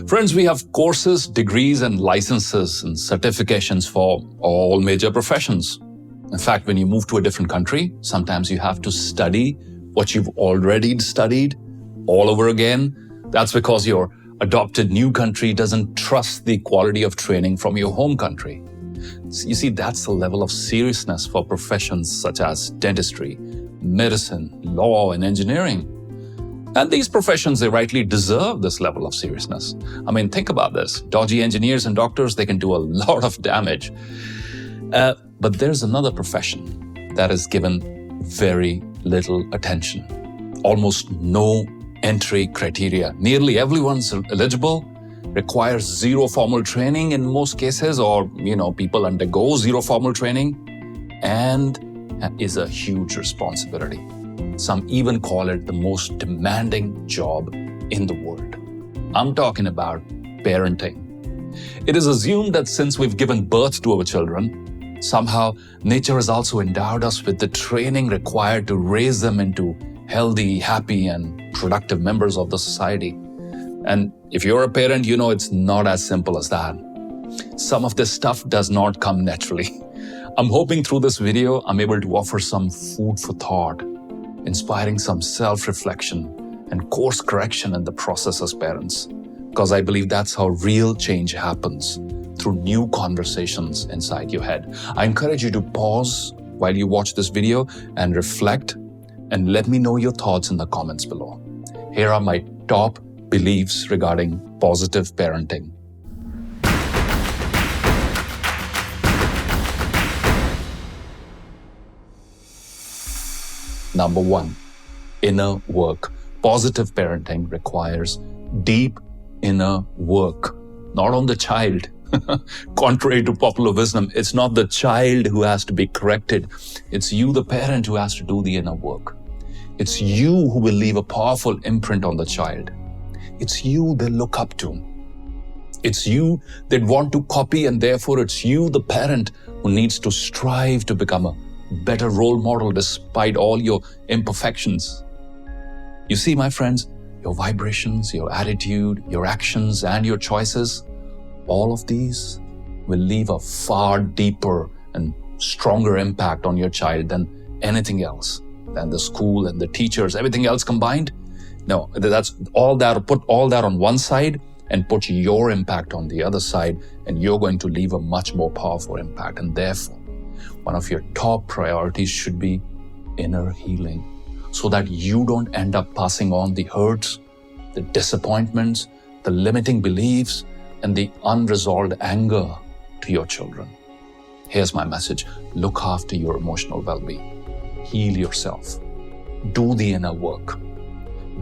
Friends, we have courses, degrees, and licenses and certifications for all major professions. In fact, when you move to a different country, sometimes you have to study what you've already studied all over again. That's because your adopted new country doesn't trust the quality of training from your home country. You see, that's the level of seriousness for professions such as dentistry, medicine, law, and engineering. And these professions, they rightly deserve this level of seriousness. I mean, think about this. Dodgy engineers and doctors, they can do a lot of damage. But there's another profession that is given very little attention. Almost no entry criteria. Nearly everyone's eligible, requires zero formal training in most cases, or, people undergo zero formal training, and is a huge responsibility. Some even call it the most demanding job in the world. I'm talking about parenting. It is assumed that since we've given birth to our children, somehow nature has also endowed us with the training required to raise them into healthy, happy, and productive members of the society. And if you're a parent, you know it's not as simple as that. Some of this stuff does not come naturally. I'm hoping through this video, I'm able to offer some food for thought, inspiring some self-reflection and course correction in the process as parents. Because I believe that's how real change happens, through new conversations inside your head. I encourage you to pause while you watch this video and reflect, and let me know your thoughts in the comments below. Here are my top beliefs regarding positive parenting. Number 1, inner work. Positive parenting requires deep inner work, not on the child. Contrary to popular wisdom, it's not the child who has to be corrected. It's you, the parent, who has to do the inner work. It's you who will leave a powerful imprint on the child. It's you they look up to. It's you they want to copy, and therefore it's you, the parent, who needs to strive to become a better role model despite all your imperfections. You see, my friends, your vibrations, your attitude, your actions, and your choices, all of these will leave a far deeper and stronger impact on your child than anything else, than the school and the teachers, everything else combined. No, that's all that. Put all that on one side and put your impact on the other side, and you're going to leave a much more powerful impact. And therefore, one of your top priorities should be inner healing, so that you don't end up passing on the hurts, the disappointments, the limiting beliefs, and the unresolved anger to your children. Here's my message. Look after your emotional well-being. Heal yourself. Do the inner work.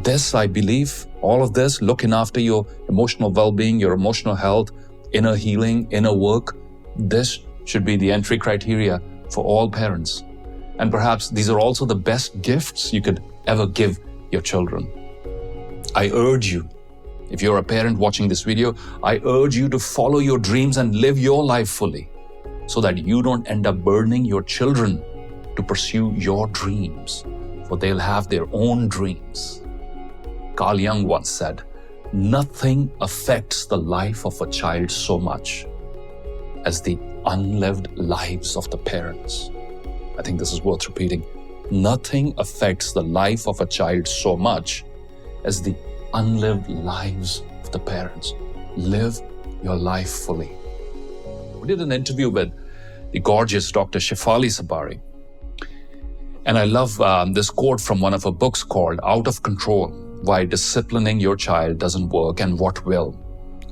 This, I believe, all of this, looking after your emotional well-being, your emotional health, inner healing, inner work, this should be the entry criteria for all parents. And perhaps these are also the best gifts you could ever give your children. I urge you, if you're a parent watching this video, I urge you to follow your dreams and live your life fully, so that you don't end up burdening your children to pursue your dreams, for they'll have their own dreams. Carl Jung once said, "Nothing affects the life of a child so much as the unlived lives of the parents." I think this is worth repeating. Nothing affects the life of a child so much as the unlived lives of the parents. Live your life fully. We did an interview with the gorgeous Dr. Shefali Sabari. And I love this quote from one of her books called Out of Control: Why Disciplining Your Child Doesn't Work and What Will.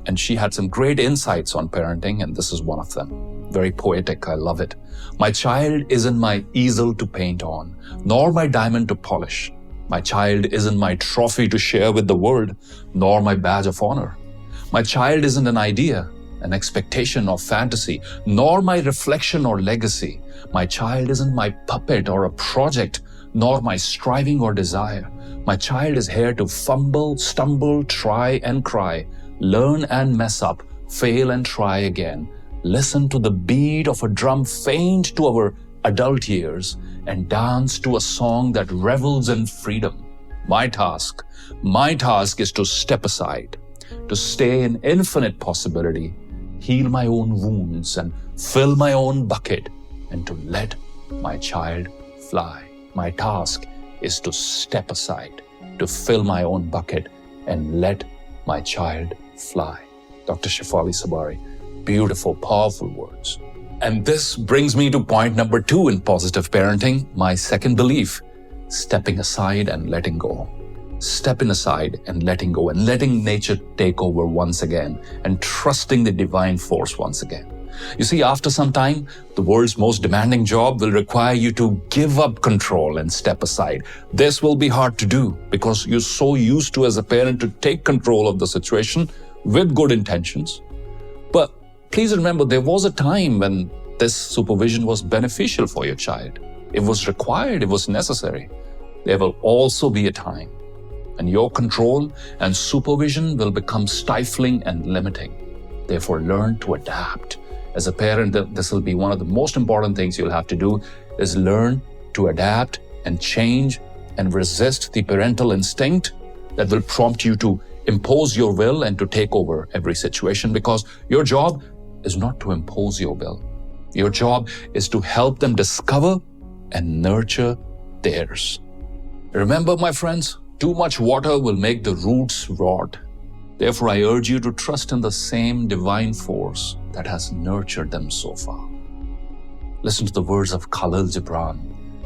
And she had some great insights on parenting, and this is one of them. Very poetic, I love it. "My child isn't my easel to paint on, nor my diamond to polish. My child isn't my trophy to share with the world, nor my badge of honor. My child isn't an idea, an expectation or fantasy, nor my reflection or legacy. My child isn't my puppet or a project, nor my striving or desire. My child is here to fumble, stumble, try and cry, learn and mess up, fail and try again, listen to the beat of a drum faint to our adult years, and dance to a song that revels in freedom. My task is to step aside, to stay in infinite possibility, heal my own wounds and fill my own bucket, and to let my child fly. My task is to step aside, to fill my own bucket and let my child fly. Dr. Shefali Sabari, beautiful, powerful words. And this brings me to point number 2 in positive parenting, my second belief, stepping aside and letting go. Stepping aside and letting go, and letting nature take over once again, and trusting the divine force once again. You see, after some time, the world's most demanding job will require you to give up control and step aside. This will be hard to do because you're so used to, as a parent, to take control of the situation with good intentions. But please remember, there was a time when this supervision was beneficial for your child. It was required, it was necessary. There will also be a time and your control and supervision will become stifling and limiting. Therefore, learn to adapt. As a parent, this will be one of the most important things you'll have to do, is learn to adapt and change and resist the parental instinct that will prompt you to impose your will and to take over every situation, because your job is not to impose your will. Your job is to help them discover and nurture theirs. Remember, my friends, too much water will make the roots rot. Therefore, I urge you to trust in the same divine force that has nurtured them so far. Listen to the words of Khalil Gibran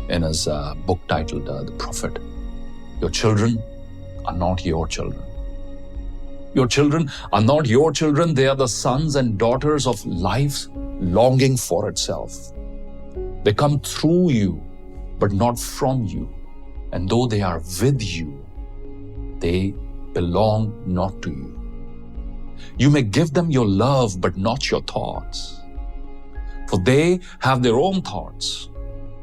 in his book titled The Prophet. Your children are not your children. Your children are not your children. They are the sons and daughters of life's longing for itself. They come through you, but not from you. And though they are with you, they belong not to you. You may give them your love, but not your thoughts. For they have their own thoughts.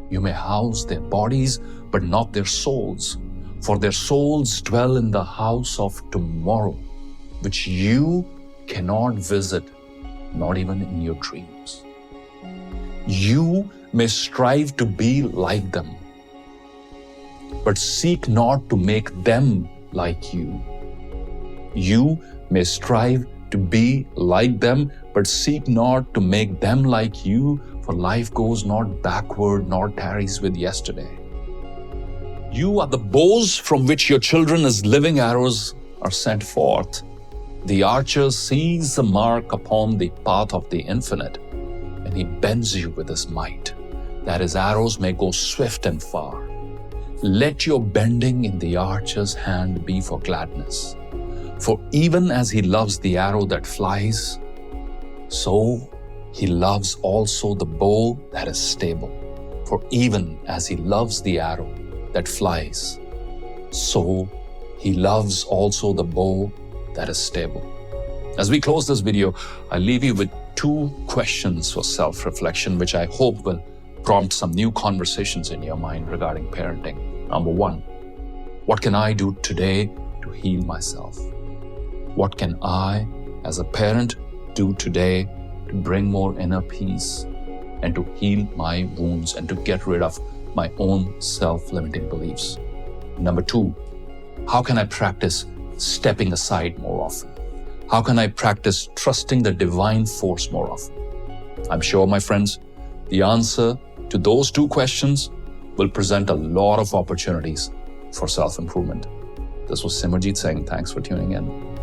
You may house their bodies, but not their souls. For their souls dwell in the house of tomorrow, which you cannot visit, not even in your dreams. You may strive to be like them, but seek not to make them like you. You may strive to be like them, but seek not to make them like you, for life goes not backward nor tarries with yesterday. You are the bows from which your children as living arrows are sent forth. The archer sees the mark upon the path of the infinite, and he bends you with his might, that his arrows may go swift and far. Let your bending in the archer's hand be for gladness. For even as he loves the arrow that flies, so he loves also the bow that is stable. For even as he loves the arrow that flies, so he loves also the bow that is stable. As we close this video, I leave you with 2 questions for self-reflection, which I hope will prompt some new conversations in your mind regarding parenting. Number 1, what can I do today to heal myself? What can I, as a parent, do today to bring more inner peace and to heal my wounds and to get rid of my own self-limiting beliefs? Number 2, how can I practice stepping aside more often? How can I practice trusting the divine force more often? I'm sure, my friends, the answer to those 2 questions will present a lot of opportunities for self-improvement. This was Simerjeet Singh. Thanks for tuning in.